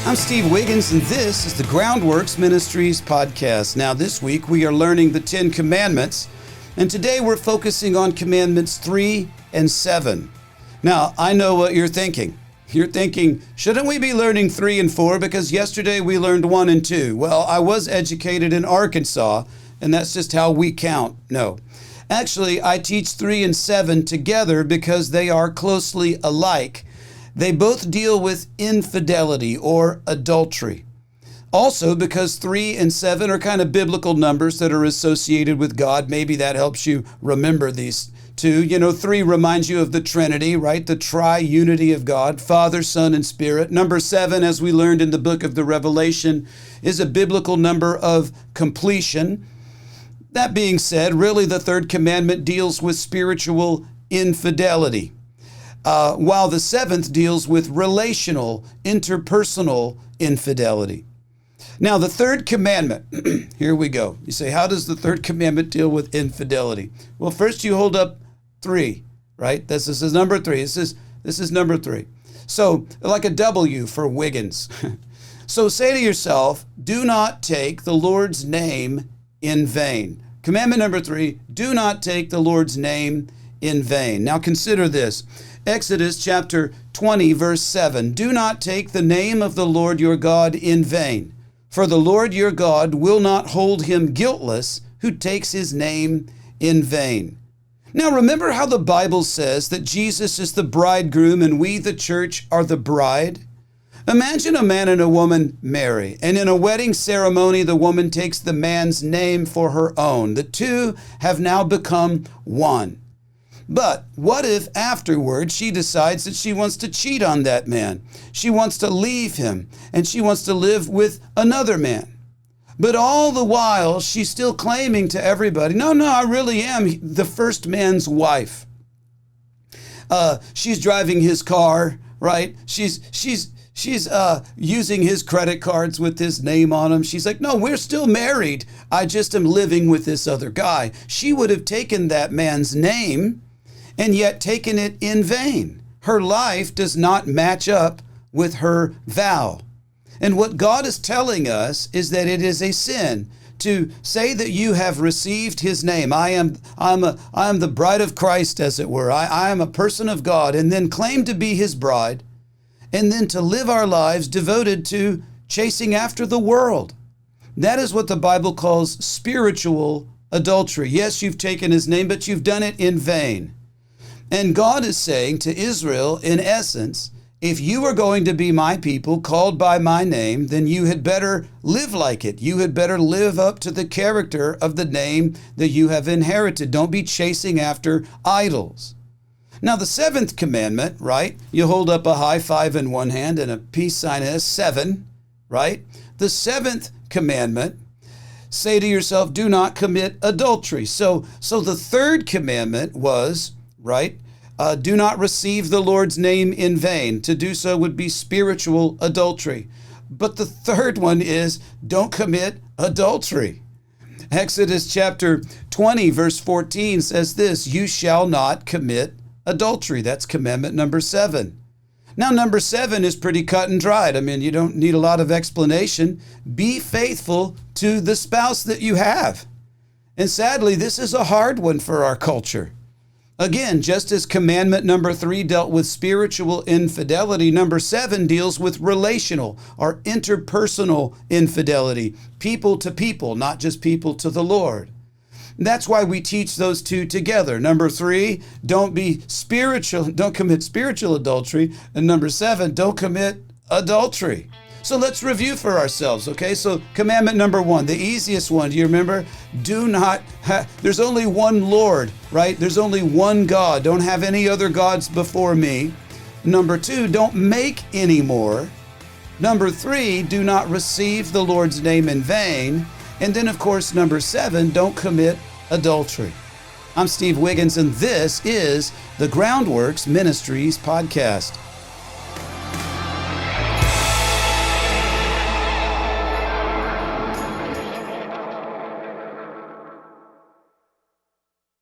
I'm Steve Wiggins, and this is the Groundworks Ministries podcast. Now, this week we are learning the 10 Commandments, and today we're focusing on Commandments 3 and 7. Now, I know what you're thinking. You're thinking, shouldn't we be learning 3 and 4 because yesterday we learned 1 and 2? Well, I was educated in Arkansas, and that's just how we count. No. Actually, I teach 3 and 7 together because they are closely alike. They both deal with infidelity or adultery. Also, because 3 and 7 are kind of biblical numbers that are associated with God, maybe that helps you remember these two. 3 reminds you of the Trinity, right? The tri-unity of God, Father, Son, and Spirit. Number 7, as we learned in the book of the Revelation, is a biblical number of completion. That being said, really the third commandment deals with spiritual infidelity. While the seventh deals with relational, interpersonal infidelity. Now, the third commandment, here we go. You say, how does the third commandment deal with infidelity? Well, first you hold up 3, right? This is number 3. This is number 3. So, like a W for Wiggins. So say to yourself, do not take the Lord's name in vain. Commandment number 3, do not take the Lord's name in vain. Now consider this. Exodus chapter 20, verse 7. Do not take the name of the Lord your God in vain, for the Lord your God will not hold him guiltless who takes his name in vain. Now remember how the Bible says that Jesus is the bridegroom and we, the church, are the bride? Imagine a man and a woman marry, and in a wedding ceremony, the woman takes the man's name for her own. The two have now become one. But what if afterwards she decides that she wants to cheat on that man? She wants to leave him, and she wants to live with another man. But all the while, she's still claiming to everybody, no, I really am the first man's wife. She's driving his car, right? She's using his credit cards with his name on them. She's like, no, we're still married. I just am living with this other guy. She would have taken that man's name and yet taken it in vain. Her life does not match up with her vow. And what God is telling us is that it is a sin to say that you have received his name. I am the bride of Christ, as it were. I am a person of God, and then claim to be his bride, and then to live our lives devoted to chasing after the world. That is what the Bible calls spiritual adultery. Yes, you've taken his name, but you've done it in vain. And God is saying to Israel, in essence, if you are going to be my people called by my name, then you had better live like it. You had better live up to the character of the name that you have inherited. Don't be chasing after idols. Now, the seventh commandment, right? You hold up a high five in one hand and a peace sign as 7, right? The seventh commandment, say to yourself, do not commit adultery. So the third commandment was, right? Do not receive the Lord's name in vain. To do so would be spiritual adultery. But the third one is don't commit adultery. Exodus chapter 20, verse 14 says this, you shall not commit adultery. That's commandment number 7. Now, number 7 is pretty cut and dried. I mean, you don't need a lot of explanation. Be faithful to the spouse that you have. And sadly, this is a hard one for our culture. Again, just as commandment number 3 dealt with spiritual infidelity, number 7 deals with relational or interpersonal infidelity, people to people, not just people to the Lord. That's why we teach those two together. Number 3, don't commit spiritual adultery. And number 7, don't commit adultery. So let's review for ourselves, okay? So commandment number 1, the easiest one, do you remember? There's only one Lord, right? There's only one God. Don't have any other gods before me. Number 2, don't make any more. Number 3, do not receive the Lord's name in vain. And then, of course, number 7, don't commit adultery. I'm Steve Wiggins, and this is the Groundworks Ministries podcast.